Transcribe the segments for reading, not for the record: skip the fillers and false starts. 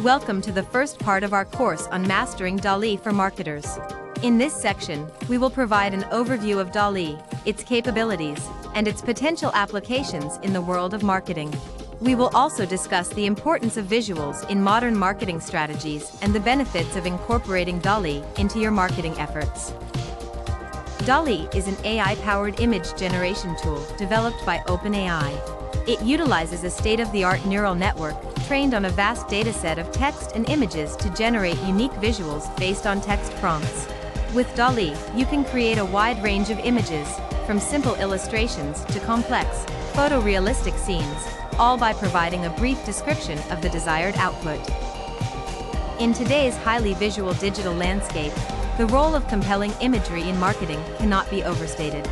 Welcome to the first part of our course on mastering Dall-E for marketers. In this section, we will provide an overview of Dall-E, its capabilities, and its potential applications in the world of marketing. We will also discuss the importance of visuals in modern marketing strategies and the benefits of incorporating Dall-E into your marketing efforts. Dall-E is an AI-powered image generation tool developed by OpenAI. It utilizes a state-of-the-art neural network trained on a vast dataset of text and images to generate unique visuals based on text prompts. With Dall-E, you can create a wide range of images, from simple illustrations to complex, photorealistic scenes, all by providing a brief description of the desired output. In today's highly visual digital landscape, the role of compelling imagery in marketing cannot be overstated.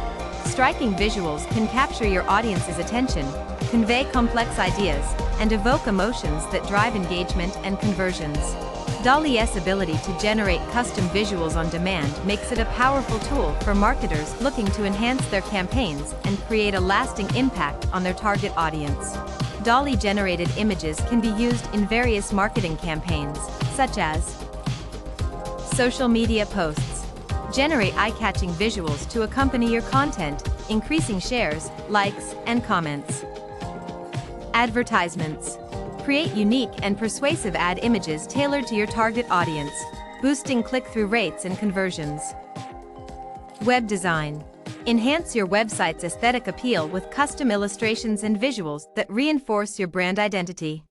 Striking visuals can capture your audience's attention, convey complex ideas, and evoke emotions that drive engagement and conversions. Dall-E's ability to generate custom visuals on demand makes it a powerful tool for marketers looking to enhance their campaigns and create a lasting impact on their target audience. Dall-E generated images can be used in various marketing campaigns, such as social media posts. Generate eye-catching visuals to accompany your content, increasing shares, likes, and comments. Advertisements. Create unique and persuasive ad images tailored to your target audience, boosting click-through rates and conversions. Web design. Enhance your website's aesthetic appeal with custom illustrations and visuals that reinforce your brand identity.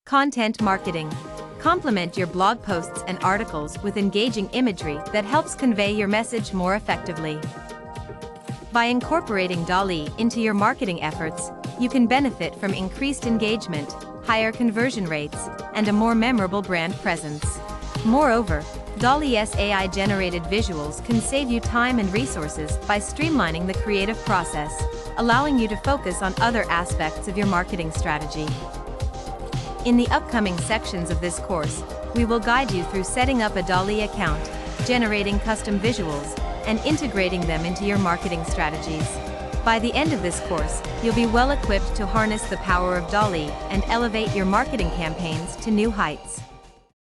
Content marketing. Complement your blog posts and articles with engaging imagery that helps convey your message more effectively. By incorporating Dall-E into your marketing efforts, you can benefit from increased engagement, higher conversion rates, and a more memorable brand presence. Moreover, Dall-E's AI-generated visuals can save you time and resources by streamlining the creative process, allowing you to focus on other aspects of your marketing strategy. In the upcoming sections of this course, we will guide you through setting up a Dall-E account, generating custom visuals, and integrating them into your marketing strategies. By the end of this course, you'll be well equipped to harness the power of Dall-E and elevate your marketing campaigns to new heights.